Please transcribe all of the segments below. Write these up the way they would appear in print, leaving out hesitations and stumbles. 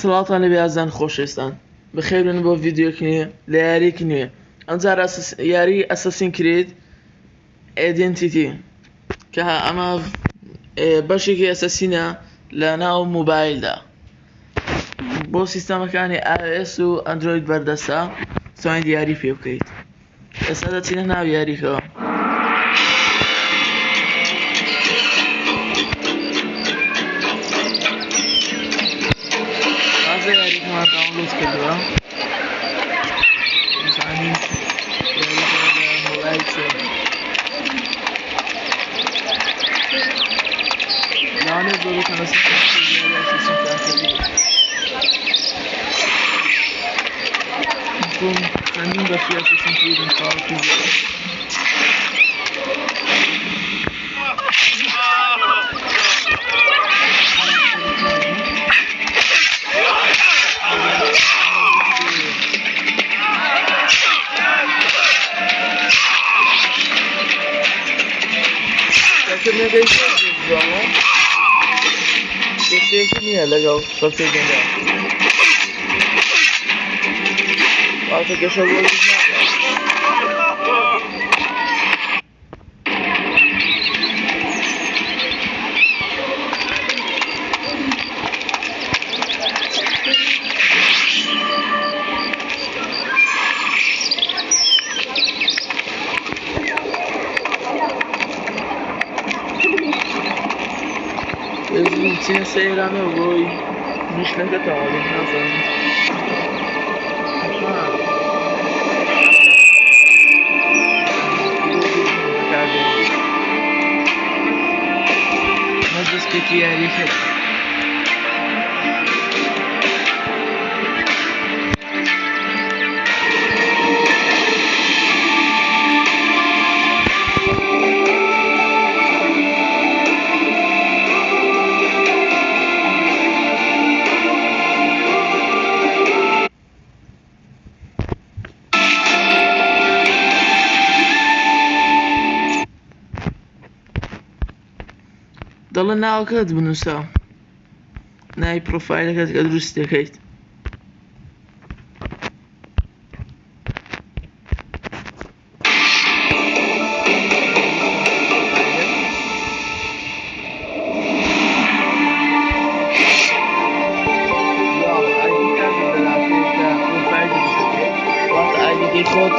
سڵاتان لە بیازان خۆشەویستان بەخێربێن بۆ ڤیدیۆکنێ لە یاریەکی نوێ. ئەمجار یاری ئەسەسین کرید ئیدنتیتی کە ئەمە بەشێکی ئەسەسینە لە ناو موبایلدا بۆ سیستەمەکانی iOS و ئەندرۆید بەردەستە توانیت یاری پێ بکەیت. ئێستا دەچینە ناو یاریکەوە. یاریکەمان داونلۆد کردووە زانین موبایل چێ لەوانێت بۆ بکەنە بۆم چەندین بەشی ئەسەسین کریدم تاواتی زیاد Kesinlikle niye legal stratejiyle. Artık yaşadığımız Ezin seyranı boy Mişneke talim nazan Nasıl peki yani دەڵێ ناوەکەت بنووسە ناوی پرۆفایلەکەت کە دروست دەکەیت خۆت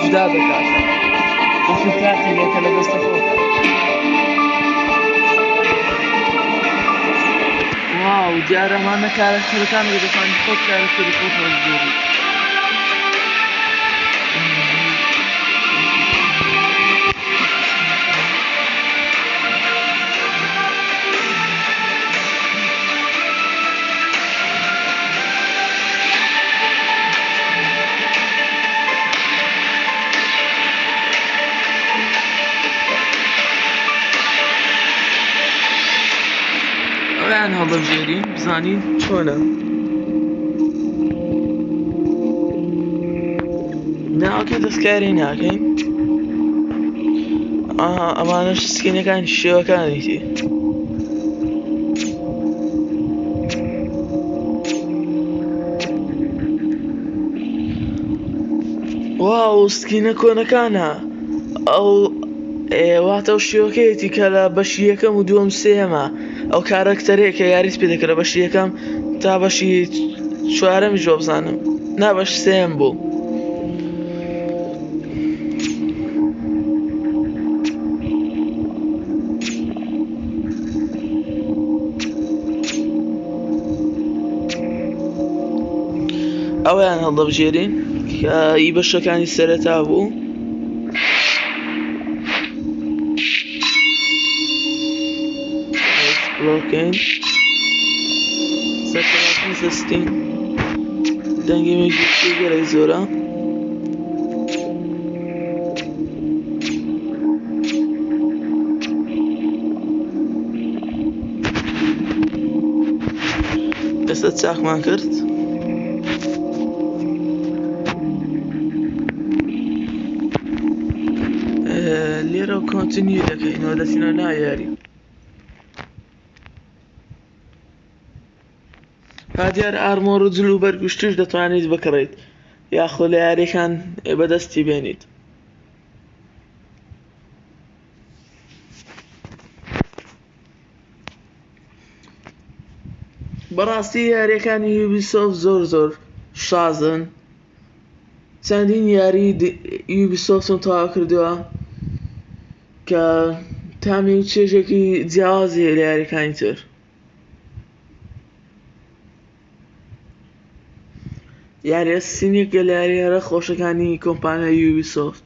جدا دەکات وەختی کارتی لێکە لە دەستە خۆت واو دیارە ئەمانە کارەکتەرەکان دەتوانیت خۆت کارەکتەری خۆت وەربگێریت ئەویان هەڵدەبژێرین بزانین چۆنە ناوەکە دەستکاری ناکەین ئەمانەش سکینەکانی شێوەکانیتی واو سکینە کۆنەکانە ئەو واتە و شێوەکەیەتی کە لە بەشی یەکەم و دووەم سێمە ئەو کارەکتەرەیە کە یاریت پێ دەکرێت بەشی یەکەم تا بەشی چوارەمی جۆ بزانم نا بەش سێم بوو ئەویان هەڵدەبژێرین کە ئی بەشەکانی سەرەتا بوو بڵۆکەین سەرکەوتنی سەستین دەنگی مێژووی گەرەی زۆرە ئێستا چاکمان کرد لێرە و کۆنتینیو دەکەینەوە دەچینە ناو یاری دیار ئارمۆر و جل و بەرگوشتیش دەتوانیت بکڕیت یاخۆ لە یاریەکان بەدەستی بێنیت. بەڕاستی یاریەکانی یوبیسۆفت زۆر شازن. چەندین یاری یوبیسۆفتم تەواو کردووە کە تامی چێژێکی جیاوازی هەیە لە یاریەکانی تر. یاری ئەساسینێکە لە یاریە خۆشەکانی کۆمپانیای یوبیسۆفت.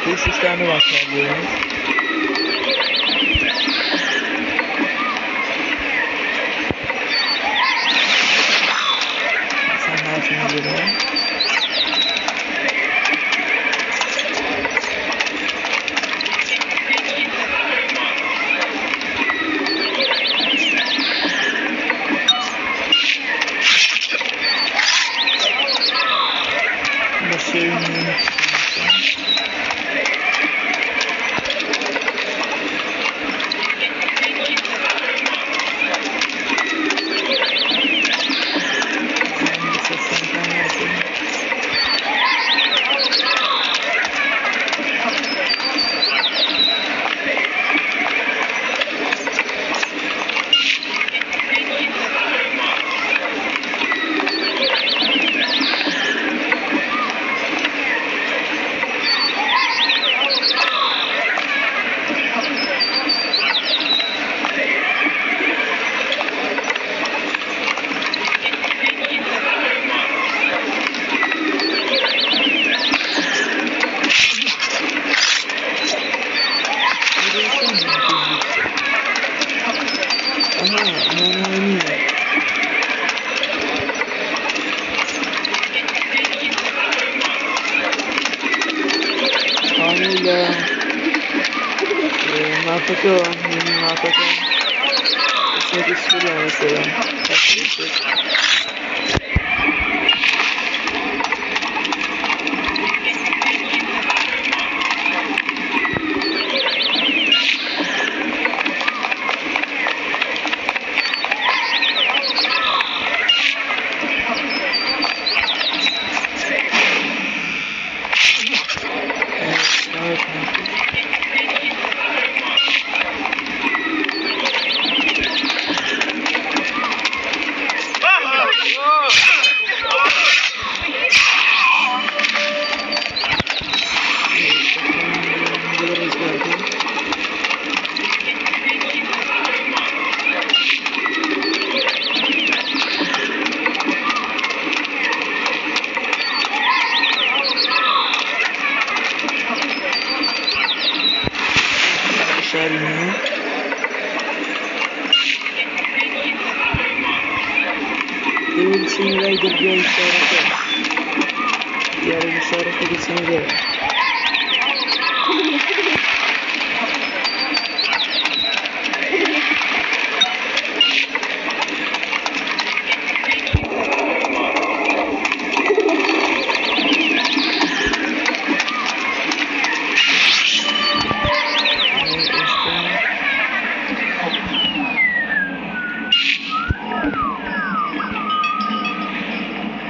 کوششتانە واکاریێن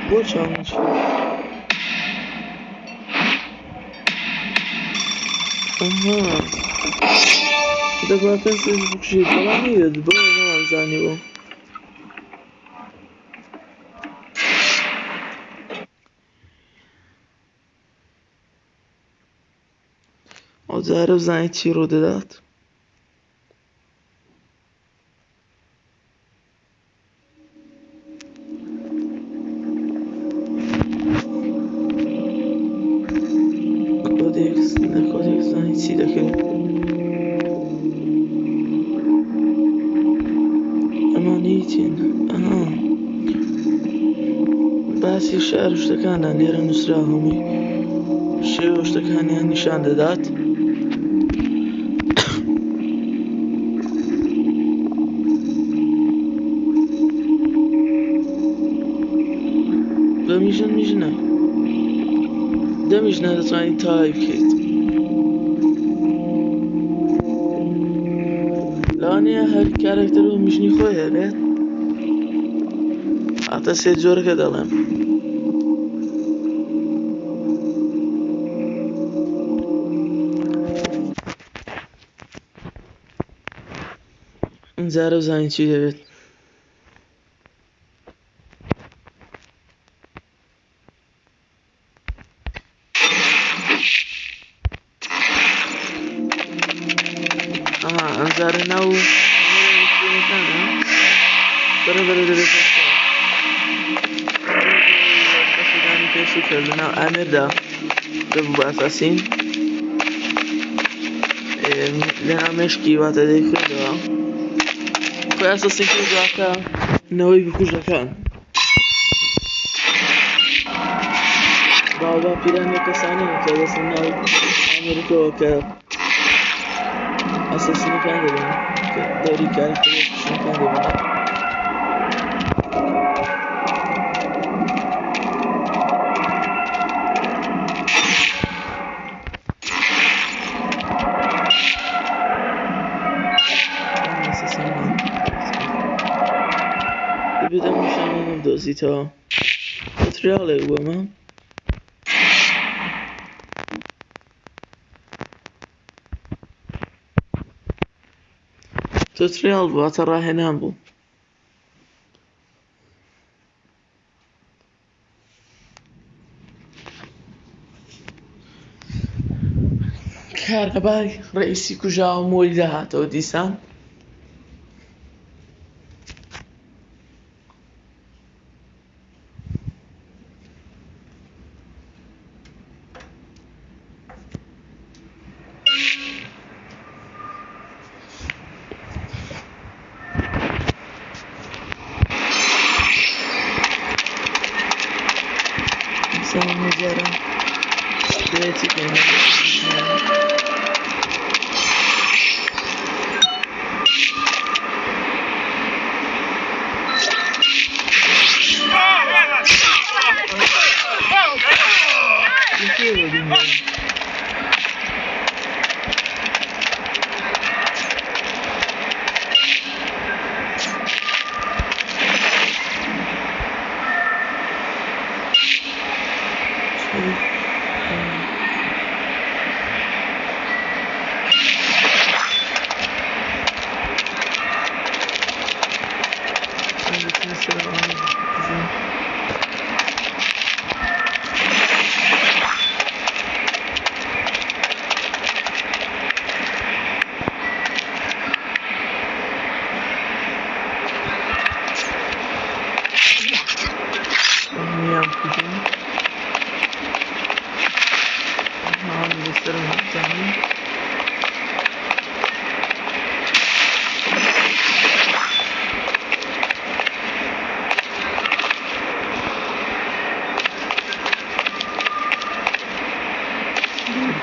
بۆ چاومچ دەبا کەسێک بکوژێت بەڵام نەیەوێت بۆ نەوازانیەوە ئەو جارە بزانیت چی ڕوودەدات کۆدێکس زانیت چی دەکەوێت ئەمان هیچین باسی شار و شتەکانە لێرە نووسرا هەمووی شێوە شتەکانیان نیشان دەدات بە میژنە دەمیژنە دەتوانیت تاوای بکەیت لەوانەیە هەر کارێکتەر و میژنی خۆی هەبێت ئاتە سێ جۆرەکە دەڵێم جارە بزانین چی دەبێت ئەمجارە ناو بەرەبەرە دەبێت بەشدانی پێشوو کرد لەناو ئامێردا دەبوو بە ئاساسین لەناو مێشکی واتە دەی خوێندەوە خۆی ئاساسین کرد واتە نەوەی بکوژەکان باوەبا پیرانە کەسانەیە کە دەستن ناو ئامێریکەوە کە ئاساسینەکان دەبن کە دەوری کارەکتەرەکان دەبن دەبێت ئەم نیشانانەم دۆزیتەوە ماتریاڵێک بوو ئەمە توتریال بوو واتە ڕاهێنان بوو کارەبای ڕئیسی کوژاوە مۆلی داهاتەوە دیسان سلام جارە دەوێتی پێنە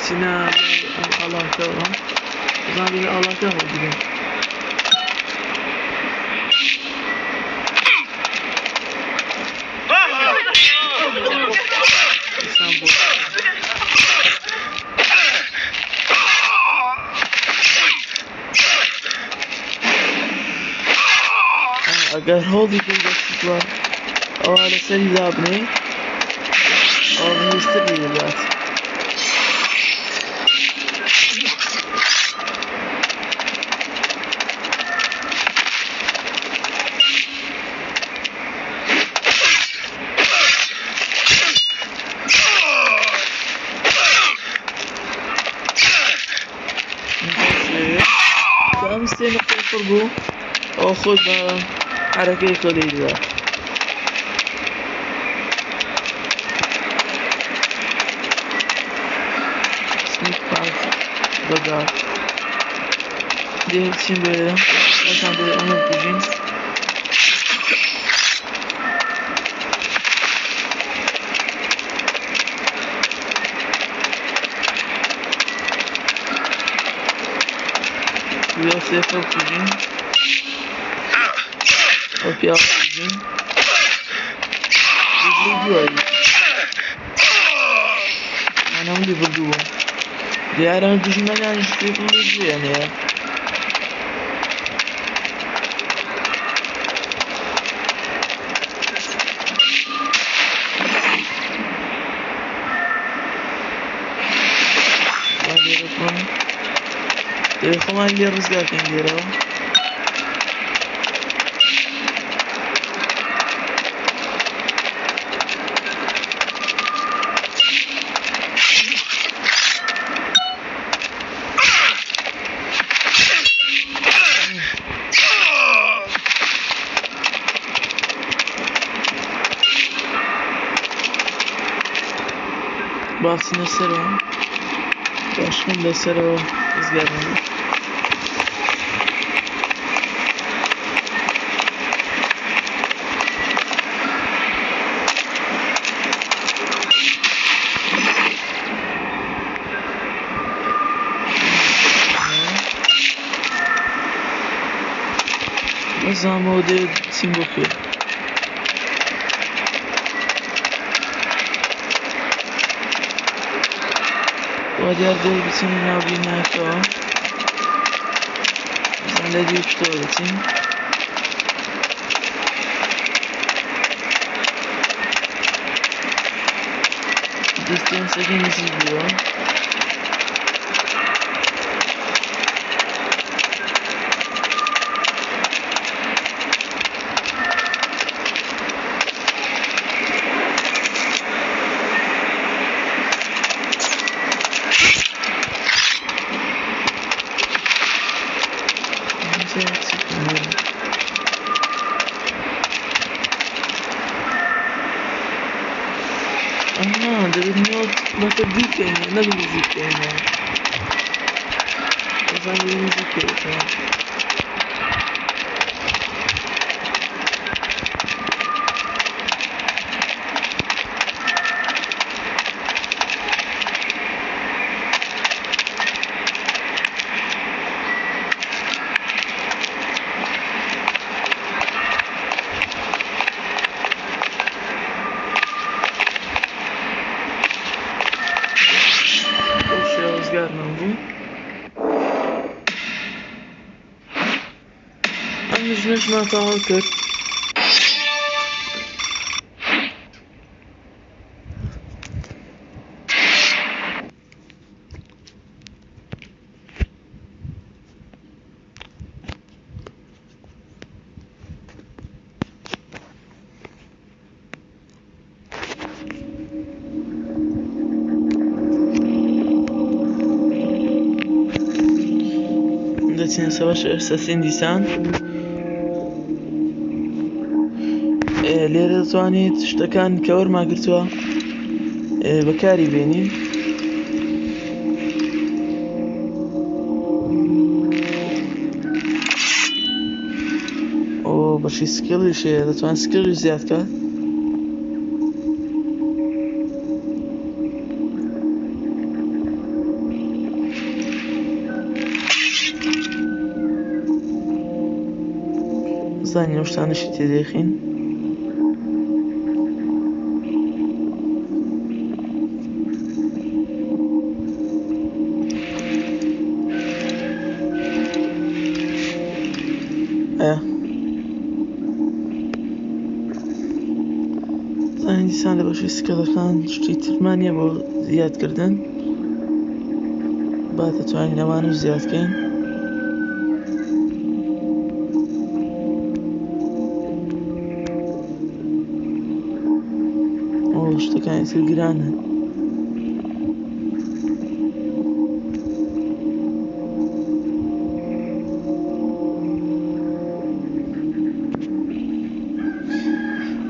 چینە ئاڵاکەوە زانانی ئاڵاکە هەڵگرن ئەگەر هەڵی پێ دەستیوە ئەوە لەسەری دابنێ ئەوە بەهێزتر دەبات. ئەمستێ نقطەی پڕ بوو ئەوە خۆت بە حرەکەی خۆ دەیدوە. سنیک پارت بەدار دێ بچین بێرە ئەسان بێ ئەمە بکوژین. یا سێفە بکوژین ئەو پیا بکوژین دوایی من هەمووی بردووە دیارە دوژمەنیان شتێک دوێنەیە. خۆمان لێ ڕزگارکەین لێرەوە باسنە سەرەوە باشم لەسەرەوە ڕزگارمەوە. نەزانمەوە دێ چیم بۆ کوێ وا دیار دێ بچینی ناو بیناکەوە بزان لە دی پشتەوە دەچین دیستێنسەکەی نزیک بووە دەبێت نیۆت بەتەبدیل بکەینە نەبێت نزیک بکەینە بەزان بێت نزیک بکەیتەوە. ڕزگارمان بوو ئەم ژنەشمان تەواو کرد. دەچینە سەوەش ئەسەسین دیسان لێرە دەتوانیت شتەکان کە وەرمان گرتووە بەکاری بێنین. بەشی سکیڵیش هەیە دەتوان سکیڵی زیاد کات. زانین ئەو شتانەشی تێدەخین دیسان لە بەشی سکەڵەکان شتی ترمان نییە بۆ زیادکردن، با دەتوانین ئەوانش زیادکەین. شتەکانی تر گرانە.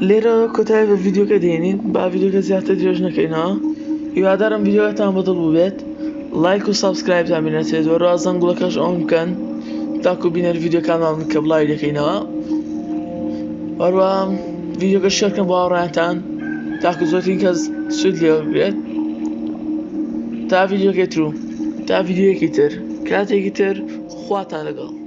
لێرە کۆتایی بە ڤیدیۆکە دێنین، با ڤیدیۆکە زیاتر درێژ نەکەینەوە. هیوادارم ڤیدیۆکەتان بەدڵ بووبێت. لایک و سابسکرایبتان بینێتێت و ڕازەنگوڵەکەش ئۆن بکەن تاکو بینەر ڤیدیۆکانمان کە بڵاوی دەکەینەوە. هەروەها ڤیدیۆکە شێرکەن بۆ هاوڕێیانتان تاکو زۆرترین کەس سوود لێوە ببرێت. تا ڤیدیۆکەی تر و تا ڤیدیۆیەکی تر کاتێکی تر خواتان لەگەڵ.